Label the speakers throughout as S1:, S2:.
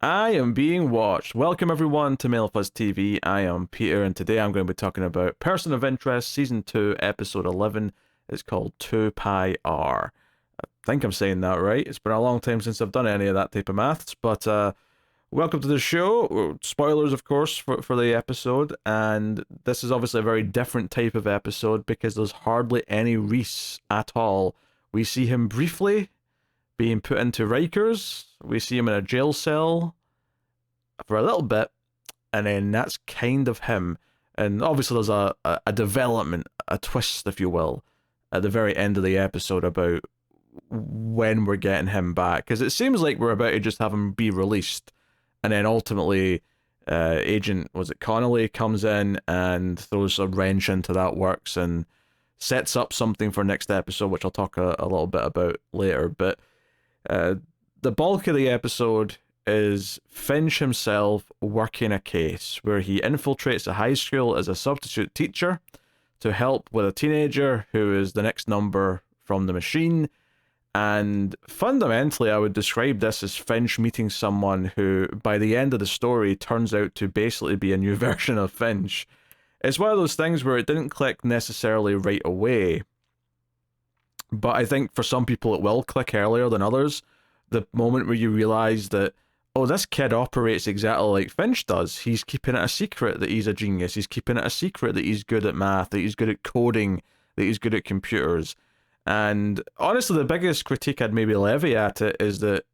S1: I am being watched. Welcome everyone to Mail Fuzz TV. I am Peter, and today I'm going to be talking about Person of Interest, Season 2, Episode 11. It's called 2 Pi R. I think I'm saying that right. It's been a long time since I've done any of that type of maths, but welcome to the show. Spoilers, of course, for the episode, and this is obviously a very different type of episode because there's hardly any Reese at all. We see him briefly being put into Rikers. We see him in a jail cell for a little bit, and then that's kind of him. And obviously there's a development, a twist, if you will, at the very end of the episode about when we're getting him back. Because it seems like we're about to just have him be released, and then ultimately Agent, was it Connolly, comes in and throws a wrench into that works and sets up something for next episode, which I'll talk a little bit about later. But the bulk of the episode is Finch himself working a case where he infiltrates a high school as a substitute teacher to help with a teenager who is the next number from the machine. And fundamentally, I would describe this as Finch meeting someone who, by the end of the story, turns out to basically be a new version of Finch. It's one of those things where it didn't click necessarily right away, but I think for some people it will click earlier than others. The moment where you realize that, oh, this kid operates exactly like Finch does. He's keeping it a secret that he's a genius. He's keeping it a secret that he's good at math, that he's good at coding, that he's good at computers. And honestly, the biggest critique I'd maybe levy at it is that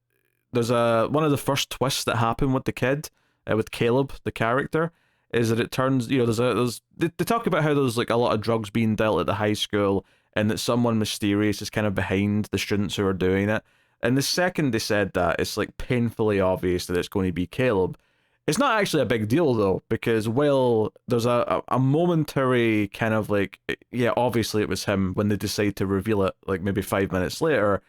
S1: there's one of the first twists that happen with the kid, with Caleb, the character, is that it turns, they talk about how there's like a lot of drugs being dealt at the high school, and that someone mysterious is kind of behind the students who are doing it. And the second they said that, it's like painfully obvious that it's going to be Caleb. It's not actually a big deal though, because while there's a momentary kind of like, yeah, obviously it was him when they decide to reveal it like maybe 5 minutes later,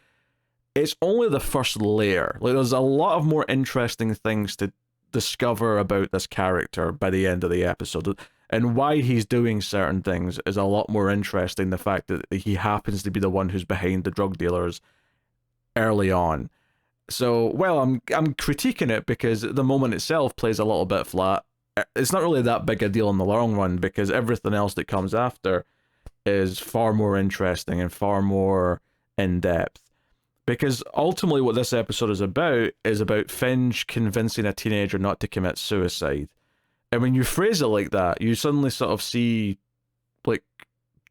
S1: it's only the first layer. Like there's a lot of more interesting things to discover about this character by the end of the episode. And why he's doing certain things is a lot more interesting. The fact that he happens to be the one who's behind the drug dealers early on. So, well, I'm critiquing it because the moment itself plays a little bit flat. It's not really that big a deal in the long run because everything else that comes after is far more interesting and far more in-depth. Because ultimately what this episode is about Finch convincing a teenager not to commit suicide. And when you phrase it like that, you suddenly sort of see like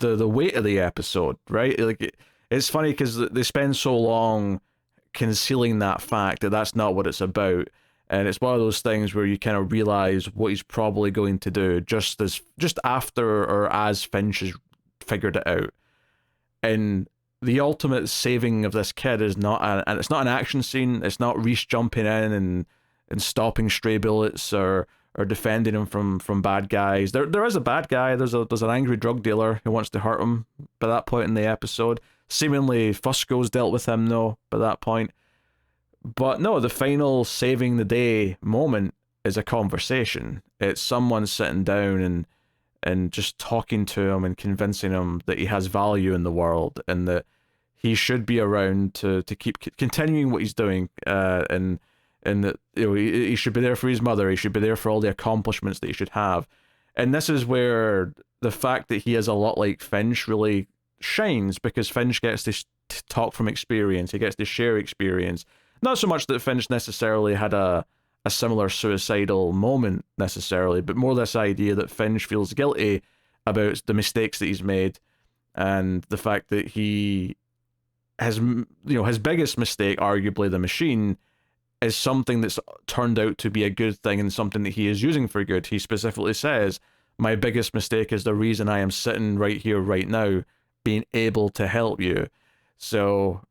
S1: the weight of the episode, right? Like it's funny because they spend so long concealing that fact that that's not what it's about, and it's one of those things where you kind of realize what he's probably going to do just after or as Finch has figured it out. And the ultimate saving of this kid is and it's not an action scene. It's not Reese jumping in and stopping stray bullets or defending him from bad guys. There is a bad guy. There's an angry drug dealer who wants to hurt him by that point in the episode. Seemingly Fusco's dealt with him though by that point. But no, the final saving the day moment is a conversation. It's someone sitting down and just talking to him and convincing him that he has value in the world and that he should be around to keep continuing what he's doing, and that he should be there for his mother. He should be there for all the accomplishments that he should have. And this is where the fact that he is a lot like Finch really shines, because Finch gets to talk from experience. He gets to share experience. Not so much that Finch necessarily had a similar suicidal moment necessarily, but more this idea that Finch feels guilty about the mistakes that he's made, and the fact that he has, his biggest mistake, arguably the machine, is something that's turned out to be a good thing and something that he is using for good. He specifically says, my biggest mistake is the reason I am sitting right here right now, being able to help you. So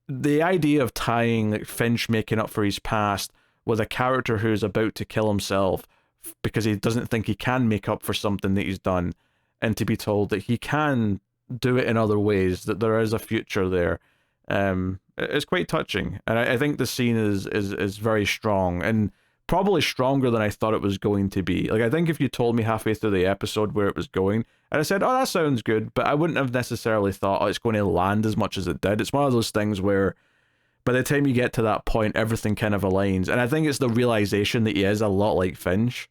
S1: the idea of tying like Finch making up for his past with a character who's about to kill himself because he doesn't think he can make up for something that he's done, and to be told that he can do it in other ways, that there is a future there, it's quite touching. And I think the scene is very strong, and probably stronger than I thought it was going to be. Like, I think if you told me halfway through the episode where it was going, and I said, oh, that sounds good, but I wouldn't have necessarily thought, oh, it's going to land as much as it did. It's one of those things where by the time you get to that point, everything kind of aligns. And I think it's the realization that he is a lot like Finch,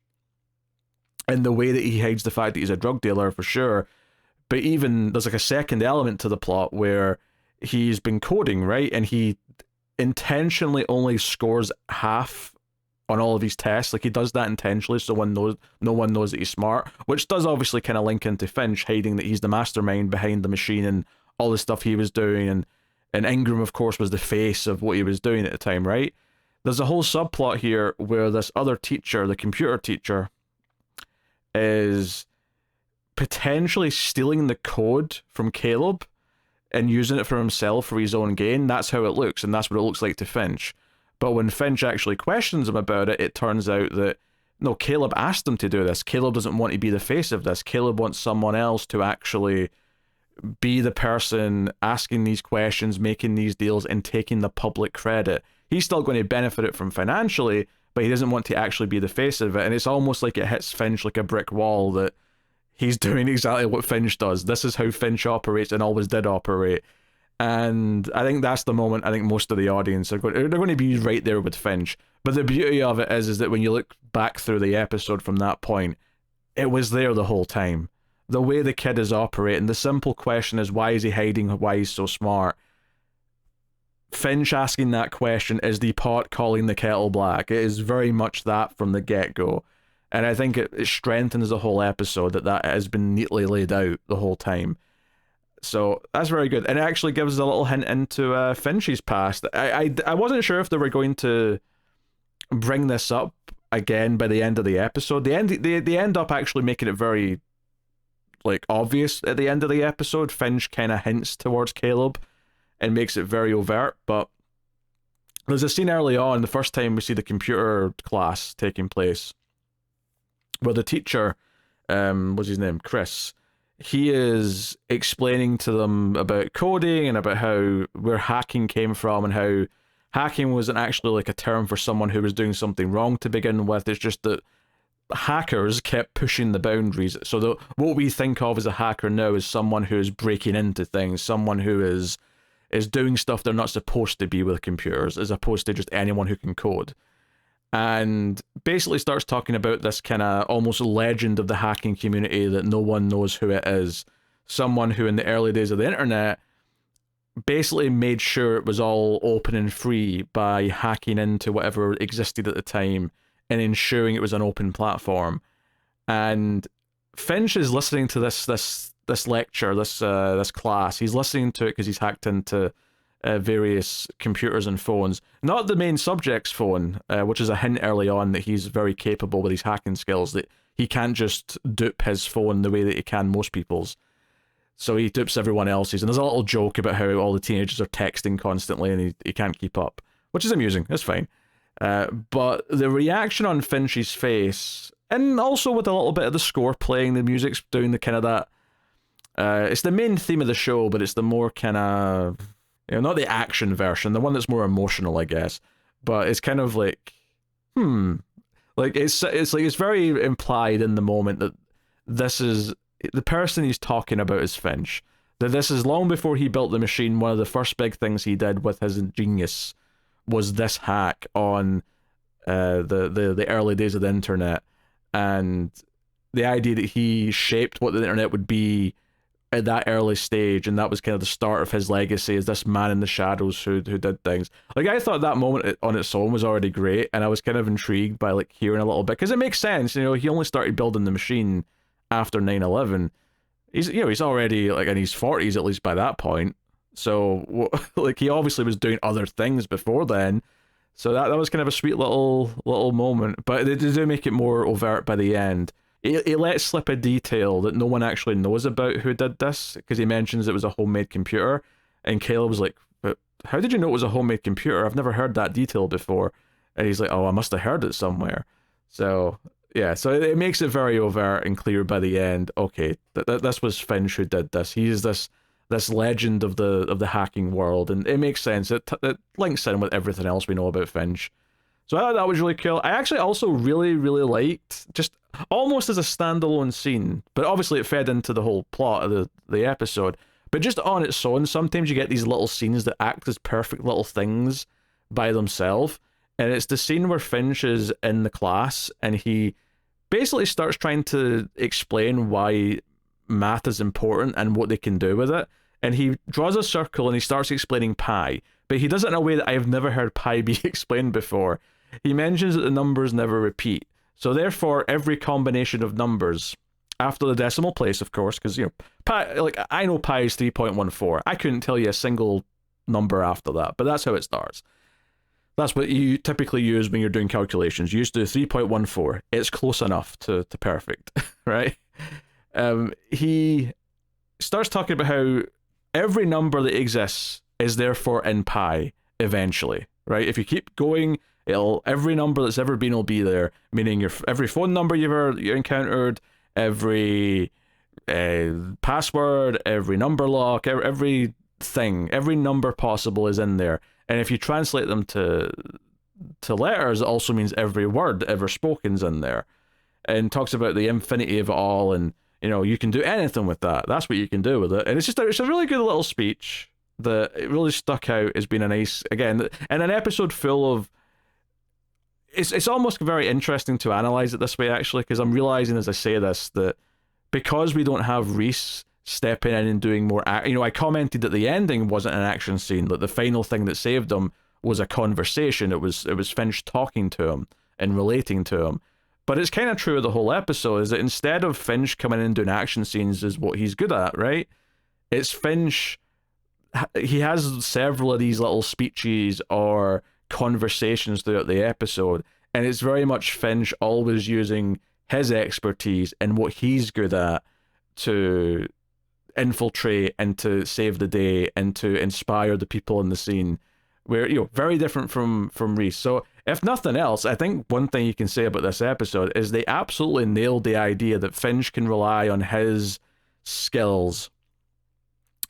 S1: and the way that he hides the fact that he's a drug dealer for sure. But even there's like a second element to the plot where he's been coding, right? And he intentionally only scores half on all of his tests. Like, he does that intentionally so no one knows that he's smart, which does obviously kind of link into Finch hiding that he's the mastermind behind the machine and all the stuff he was doing. And Ingram, of course, was the face of what he was doing at the time, right? There's a whole subplot here where this other teacher, the computer teacher, is potentially stealing the code from Caleb and using it for himself for his own gain. That's how it looks, and that's what it looks like to Finch. But when Finch actually questions him about it, it turns out that, no, Caleb asked him to do this. Caleb doesn't want to be the face of this. Caleb wants someone else to actually be the person asking these questions, making these deals, and taking the public credit. He's still going to benefit it from financially, but he doesn't want to actually be the face of it. And it's almost like it hits Finch like a brick wall that he's doing exactly what Finch does. This is how Finch operates and always did operate. And I think that's the moment I think most of the audience are they're going to be right there with Finch. But the beauty of it is that when you look back through the episode from that point, it was there the whole time. The way the kid is operating, the simple question is, why is he hiding? Why he's so smart? Finch asking that question is the pot calling the kettle black. It is very much that from the get-go. And I think it strengthens the whole episode that has been neatly laid out the whole time. So that's very good. And it actually gives a little hint into Finch's past. I wasn't sure if they were going to bring this up again by the end of the episode. They end up actually making it very obvious at the end of the episode. Finch kind of hints towards Caleb and makes it very overt. But there's a scene early on, the first time we see the computer class taking place, where the teacher, what's his name, Chris, he is explaining to them about coding and about where hacking came from, and how hacking wasn't actually a term for someone who was doing something wrong to begin with. It's just that hackers kept pushing the boundaries. So what we think of as a hacker now is someone who is breaking into things, someone who is doing stuff they're not supposed to be with computers, as opposed to just anyone who can code. And basically starts talking about this kind of almost legend of the hacking community that no one knows who it is. Someone who in the early days of the internet basically made sure it was all open and free by hacking into whatever existed at the time and ensuring it was an open platform. And Finch is listening to this lecture, this class. He's listening to it because he's hacked into various computers and phones. Not the main subject's phone, which is a hint early on that he's very capable with his hacking skills, that he can't just dupe his phone the way that he can most people's. So he dupes everyone else's. And there's a little joke about how all the teenagers are texting constantly and he can't keep up, which is amusing. That's fine. But the reaction on Finch's face, and also with a little bit of the score playing, the music's doing the kind of that, it's the main theme of the show, but it's the more kind of, not the action version, the one that's more emotional, I guess. But it's kind of it's very implied in the moment that this is the person he's talking about is Finch. That this is long before he built the machine. One of the first big things he did with his genius was this hack on the early days of the internet, and the idea that he shaped what the internet would be at that early stage, and that was kind of the start of his legacy as this man in the shadows who did things. I thought that moment on its own was already great, and I was kind of intrigued by hearing a little bit, because it makes sense. He only started building the machine after 9/11. He's already in his 40s at least by that point, so he obviously was doing other things before then. So that was kind of a sweet little moment, but they do make it more overt by the end. He lets slip a detail that no one actually knows about who did this, because he mentions it was a homemade computer, and Caleb's like, "But how did you know it was a homemade computer? I've never heard that detail before." And he's like, "Oh, I must have heard it somewhere." So yeah, so it makes it very overt and clear by the end. Okay, this was Finch who did this. He is this legend of the hacking world, and it makes sense. It links in with everything else we know about Finch. So I thought that was really cool. I actually also really, really liked, just almost as a standalone scene, but obviously it fed into the whole plot of the episode, But just on its own, sometimes you get these little scenes that act as perfect little things by themselves. And it's the scene where Finch is in the class and he basically starts trying to explain why math is important and what they can do with it. And he draws a circle and he starts explaining pi, but he does it in a way that I have never heard pi be explained before. He mentions that the numbers never repeat. So therefore, every combination of numbers, after the decimal place, of course, because, you know, pi, like, I know pi is 3.14. I couldn't tell you a single number after that, but that's how it starts. That's what you typically use when you're doing calculations. You used to do 3.14. It's close enough to perfect, right? He starts talking about how every number that exists is therefore in pi eventually, right? If you keep going, every number that's ever been will be there, meaning every phone number you've ever encountered, every password, every number lock, every number possible is in there. And if you translate them to letters, it also means every word ever spoken's in there. And talks about the infinity of it all, and, you know, you can do anything with that. That's what you can do with it. And it's a really good little speech that it really stuck out as being a nice, again, and an episode full of, it's almost very interesting to analyze it this way, actually, because I'm realizing as I say this that because we don't have Reese stepping in and doing more, you know, I commented that the ending wasn't an action scene, that the final thing that saved him was a conversation. It was Finch talking to him and relating to him. But it's kind of true of the whole episode, is that instead of Finch coming in and doing action scenes is what he's good at, right? It's Finch, he has several of these little speeches or conversations throughout the episode, and it's very much Finch always using his expertise and what he's good at to infiltrate and to save the day and to inspire the people in the scene, where, you know, very different from Reese. So if nothing else, I think one thing you can say about this episode is they absolutely nailed the idea that Finch can rely on his skills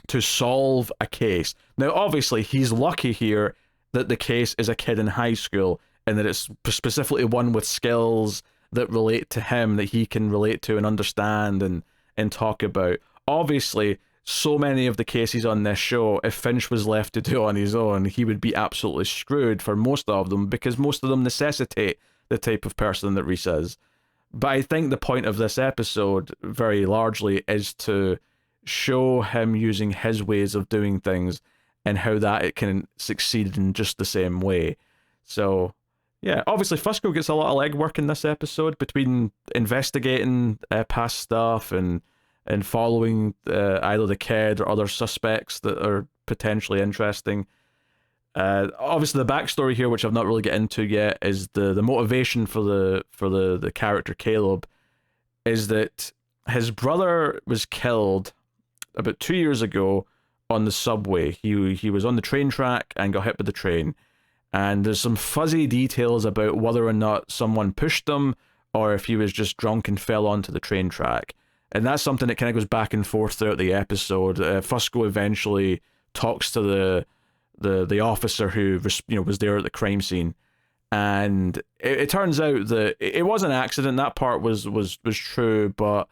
S1: to solve a case. Now, obviously, he's lucky here that the case is a kid in high school and that it's specifically one with skills that relate to him, that he can relate to and understand and talk about. Obviously, so many of the cases on this show, if Finch was left to do on his own, he would be absolutely screwed for most of them, because most of them necessitate the type of person that Reese is. But I think the point of this episode, very largely, is to show him using his ways of doing things and how that it can succeed in just the same way. So, yeah, obviously Fusco gets a lot of legwork in this episode between investigating past stuff and following either the kid or other suspects that are potentially interesting. Obviously, the backstory here, which I've not really get into yet, is the motivation for the character Caleb, is that his brother was killed about 2 years ago on the subway. He was on the train track and got hit by the train, and there's some fuzzy details about whether or not someone pushed him or if he was just drunk and fell onto the train track. And that's something that kind of goes back and forth throughout the episode. Fusco eventually talks to the officer who was there at the crime scene, and it turns out that it was an accident. That part was true, but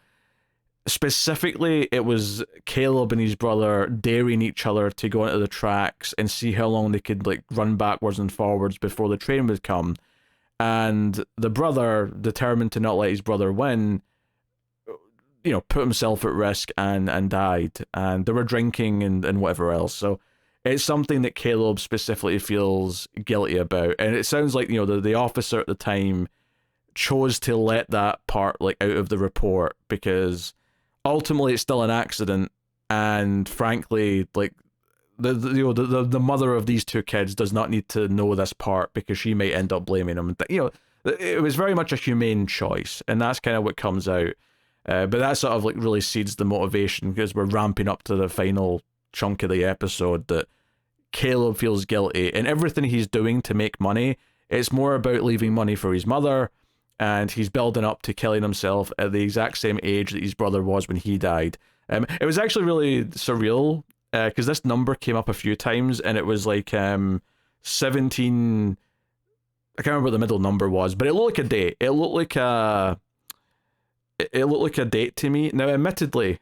S1: specifically it was Caleb and his brother daring each other to go into the tracks and see how long they could like run backwards and forwards before the train would come. And the brother, determined to not let his brother win, put himself at risk and died. And they were drinking and whatever else. So it's something that Caleb specifically feels guilty about. And it sounds like, the officer at the time chose to let that part like out of the report because ultimately it's still an accident. And frankly, like the mother of these two kids does not need to know this part because she might end up blaming him. It was very much a humane choice, and that's kind of what comes out. But that sort of like really seeds the motivation because we're ramping up to the final chunk of the episode that Caleb feels guilty, and everything he's doing to make money, it's more about leaving money for his mother, and he's building up to killing himself at the exact same age that his brother was when he died. It was actually really surreal because this number came up a few times, and it was like 17. I can't remember what the middle number was, but it looked like a date. It looked like a date to me. Now, admittedly,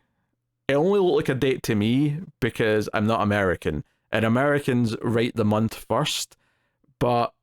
S1: it only looked like a date to me because I'm not American, and Americans write the month first, but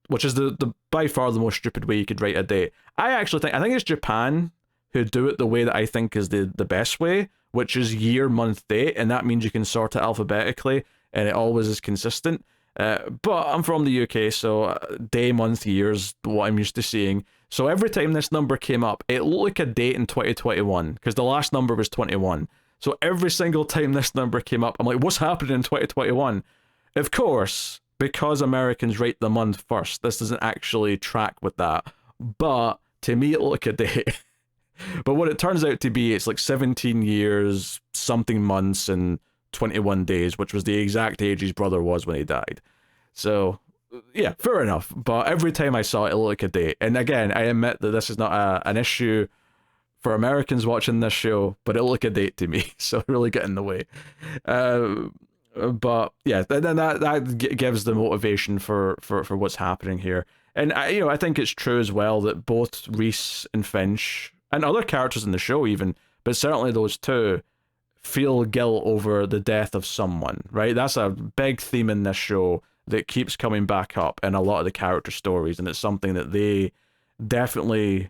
S1: which is the by far the most stupid way you could write a date. I think it's Japan who do it the way that I think is the best way, which is year, month, date, and that means you can sort it alphabetically, and it always is consistent. But I'm from the UK, so day, month, years, what I'm used to seeing. So every time this number came up, it looked like a date in 2021, because the last number was 21. So every single time this number came up, I'm like, what's happening in 2021? Of course, because Americans write the month first, this doesn't actually track with that. But to me, it looked like a date. But what it turns out to be, it's like 17 years, something months, and 21 days, which was the exact age his brother was when he died. So, yeah, fair enough. But every time I saw it, it looked like a date. And again, I admit that this is not an issue for Americans watching this show, but it looked like a date to me. So it really got in the way. But yeah, then that gives the motivation for what's happening here. And I think it's true as well that both Reese and Finch, and other characters in the show even, but certainly those two, feel guilt over the death of someone, right? That's a big theme in this show that keeps coming back up in a lot of the character stories, and it's something that they definitely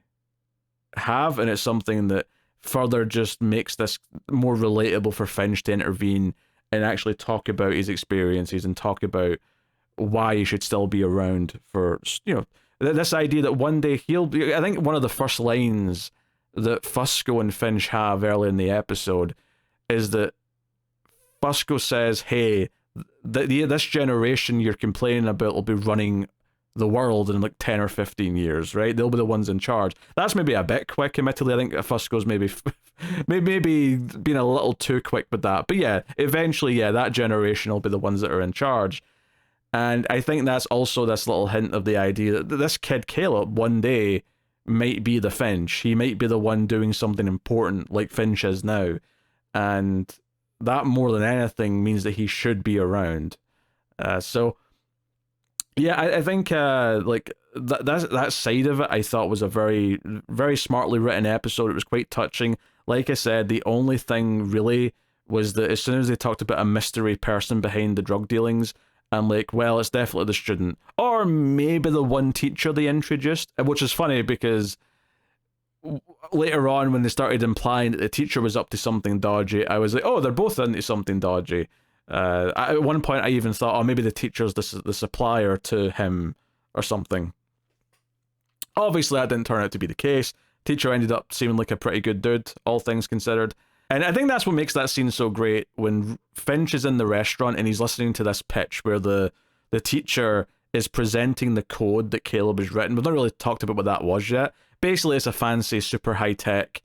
S1: have, and it's something that further just makes this more relatable for Finch to intervene and actually talk about his experiences and talk about why he should still be around for, this idea that one day he'll be. I think one of the first lines that Fusco and Finch have early in the episode is that Fusco says, hey, this generation you're complaining about will be running the world in like 10 or 15 years, right? They'll be the ones in charge. That's maybe a bit quick, admittedly. I think Fusco's maybe being a little too quick with that. But yeah, eventually, yeah, that generation will be the ones that are in charge. And I think that's also this little hint of the idea that this kid, Caleb, one day might be the Finch. He might be the one doing something important like Finch is now. And that more than anything means that he should be around. So yeah, I think like that side of it I thought was a very, very smartly written episode. It was quite touching. Like I said, the only thing really was that as soon as they talked about a mystery person behind the drug dealings, I'm like, well, it's definitely the student. Or maybe the one teacher they introduced, which is funny because later on when they started implying that the teacher was up to something dodgy, I was like, oh, they're both into something dodgy. At one point I even thought, oh, maybe the teacher's the supplier to him or something. Obviously that didn't turn out to be the case. Teacher ended up seeming like a pretty good dude, all things considered. And I think that's what makes that scene so great, when Finch is in the restaurant and he's listening to this pitch where the teacher is presenting the code that Caleb has written. We've not really talked about what that was yet. Basically, it's a fancy, super high-tech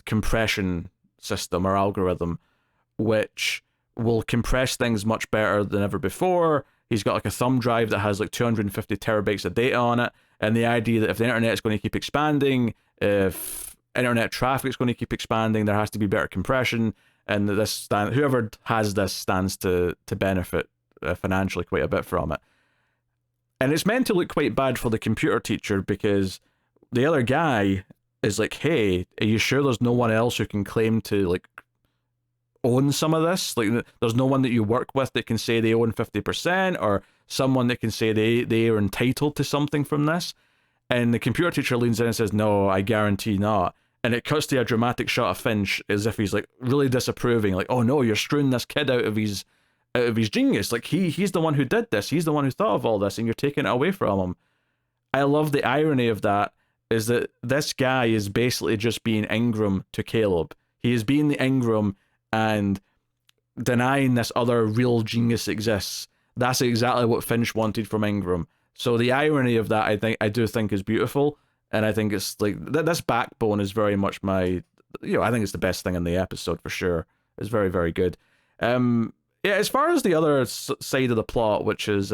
S1: compression system or algorithm, which will compress things much better than ever before. He's got like a thumb drive that has like 250 terabytes of data on it, and the idea that if the internet is going to keep expanding, if internet traffic is going to keep expanding, there has to be better compression, and whoever has this stands to benefit financially quite a bit from it. And it's meant to look quite bad for the computer teacher because the other guy is like, hey, are you sure there's no one else who can claim to like own some of this? Like, there's no one that you work with that can say they own 50%, or someone that can say they are entitled to something from this. And the computer teacher leans in and says, no, I guarantee not. And it cuts to a dramatic shot of Finch as if he's like really disapproving, like, oh no, you're screwing this kid out of his genius. Like he's the one who did this. He's the one who thought of all this, and you're taking it away from him. I love the irony of that, is that this guy is basically just being Ingram to Caleb. He is being the Ingram and denying this other real genius exists. That's exactly what Finch wanted from Ingram. So the irony of that, I do think is beautiful, and I think it's like this backbone is very much I think it's the best thing in the episode for sure. It's very, very good. Yeah, as far as the other side of the plot, which is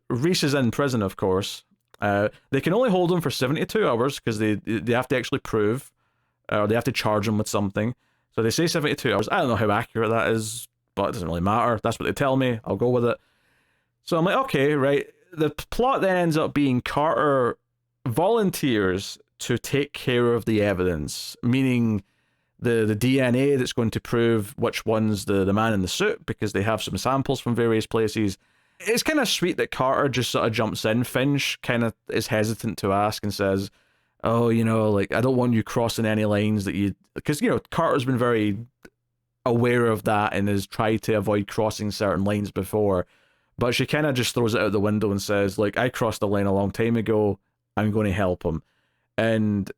S1: Reese is in prison, of course. They can only hold him for 72 hours because they have to actually prove, or they have to charge him with something. So they say 72 hours. I don't know how accurate that is, but it doesn't really matter. That's what they tell me. I'll go with it. So I'm like, okay, right. The plot then ends up being Carter volunteers to take care of the evidence, meaning the DNA that's going to prove which one's the man in the suit, because they have some samples from various places. It's kind of sweet that Carter just sort of jumps in. Finch kind of is hesitant to ask and says, oh, like, I don't want you crossing any lines that you... Because, Carter's been very aware of that and has tried to avoid crossing certain lines before. But she kind of just throws it out the window and says, like, I crossed the line a long time ago. I'm going to help him. And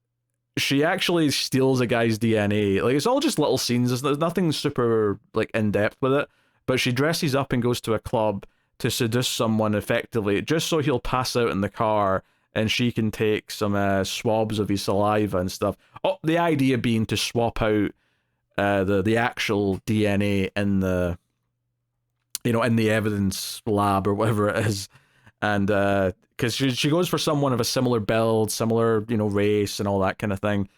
S1: she actually steals a guy's DNA. Like, it's all just little scenes. There's nothing super, like, in-depth with it. But she dresses up and goes to a club to seduce someone effectively, just so he'll pass out in the car and she can take some swabs of his saliva and stuff. Oh, the idea being to swap out the actual DNA in the, in the evidence lab or whatever it is. And because she goes for someone of a similar build, similar, race and all that kind of thing.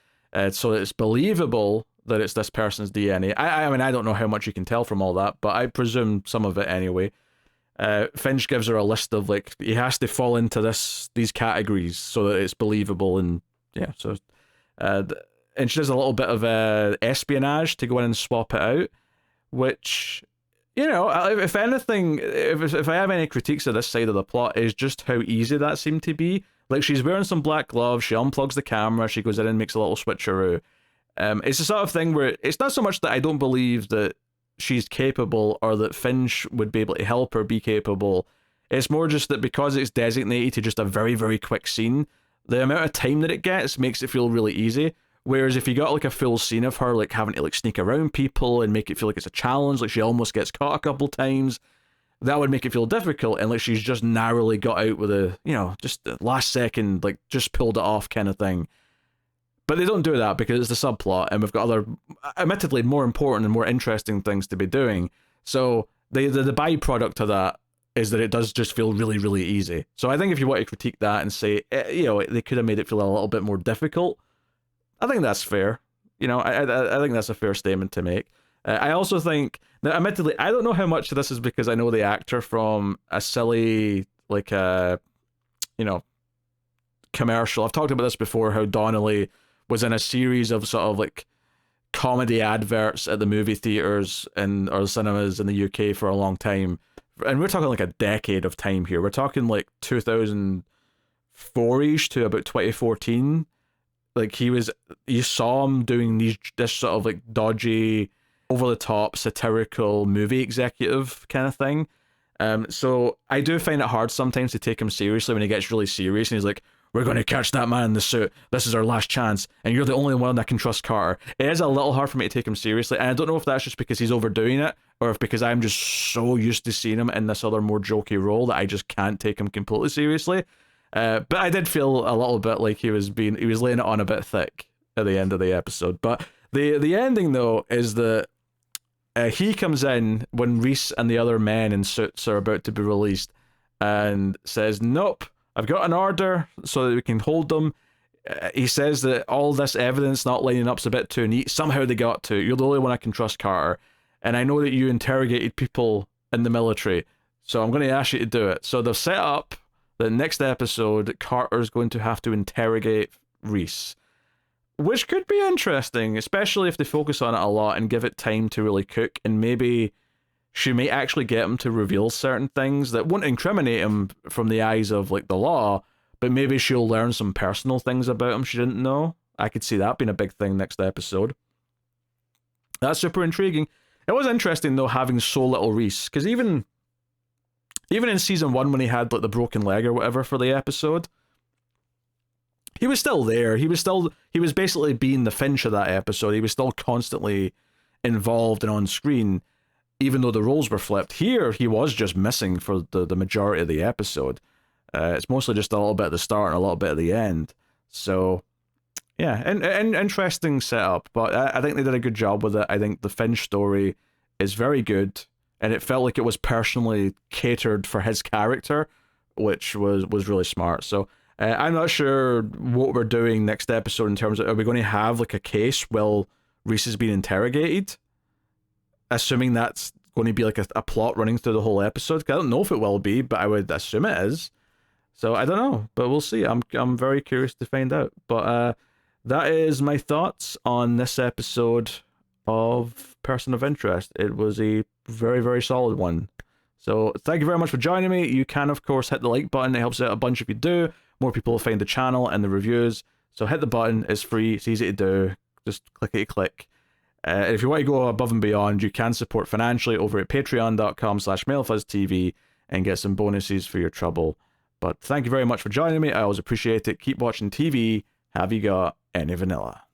S1: So it's believable that it's this person's DNA. I mean, I don't know how much you can tell from all that, but I presume some of it anyway. Finch gives her a list of, like, he has to fall into these categories so that it's believable, and yeah, so and she does a little bit of espionage to go in and swap it out, which, if anything, if I have any critiques of this side of the plot, is just how easy that seemed to be. Like, she's wearing some black gloves, she unplugs the camera, she goes in and makes a little switcheroo. It's the sort of thing where it's not so much that I don't believe that she's capable or that Finch would be able to help her be capable. It's more just that because it's designated to just a very, very quick scene, the amount of time that it gets makes it feel really easy. Whereas if you got, like, a full scene of her, like, having to, like, sneak around people and make it feel like it's a challenge, like she almost gets caught a couple times, that would make it feel difficult, and like she's just narrowly got out with a, just the last second, like, just pulled it off kind of thing. But they don't do that because it's the subplot, and we've got other, admittedly, more important and more interesting things to be doing. So the byproduct of that is that it does just feel really, really easy. So I think if you want to critique that and say, they could have made it feel a little bit more difficult, I think that's fair. I think that's a fair statement to make. I also think, now, admittedly, I don't know how much of this is because I know the actor from a silly, like, commercial. I've talked about this before, how Donnelly was in a series of sort of, like, comedy adverts at the movie theaters or cinemas in the UK for a long time. And we're talking like a decade of time here. We're talking like 2004-ish to about 2014. Like, you saw him doing this sort of, like, dodgy, over-the-top, satirical movie executive kind of thing. So I do find it hard sometimes to take him seriously when he gets really serious and he's like, we're going to catch that man in the suit. This is our last chance. And you're the only one that can trust Carter. It is a little hard for me to take him seriously. And I don't know if that's just because he's overdoing it or if because I'm just so used to seeing him in this other more jokey role that I just can't take him completely seriously. But I did feel a little bit like he was laying it on a bit thick at the end of the episode. But the ending, though, is that he comes in when Reese and the other men in suits are about to be released and says, nope, I've got an order so that we can hold them. He says that all this evidence not lining up's a bit too neat. Somehow they got to. You're the only one I can trust, Carter. And I know that you interrogated people in the military, so I'm going to ask you to do it. So they've set up the next episode, Carter's going to have to interrogate Reese, which could be interesting, especially if they focus on it a lot and give it time to really cook, and maybe she may actually get him to reveal certain things that won't incriminate him from the eyes of, like, the law, but maybe she'll learn some personal things about him she didn't know. I could see that being a big thing next episode. That's super intriguing. It was interesting, though, having so little Reese, because even in season 1 when he had, like, the broken leg or whatever for the episode, he was still there. He was basically being the Finch of that episode. He was still constantly involved and on screen, even though the roles were flipped. Here, he was just missing for the majority of the episode. It's mostly just a little bit at the start and a little bit at the end. So, yeah, and interesting setup, but I think they did a good job with it. I think the Finch story is very good, and it felt like it was personally catered for his character, which was really smart. So, I'm not sure what we're doing next episode in terms of, are we going to have, like, a case while Reese is being interrogated? Assuming that's going to be like a plot running through the whole episode. I don't know if it will be, but I would assume it is. So I don't know, but we'll see. I'm very curious to find out. But that is my thoughts on this episode of Person of Interest. It was a very, very solid one. So thank you very much for joining me. You can, of course, hit the like button. It helps out a bunch if you do. More people will find the channel and the reviews. So hit the button. It's free. It's easy to do. Just click. If you want to go above and beyond, you can support financially over at patreon.com/MailFuzzTV and get some bonuses for your trouble. But thank you very much for joining me. I always appreciate it. Keep watching TV. Have you got any vanilla?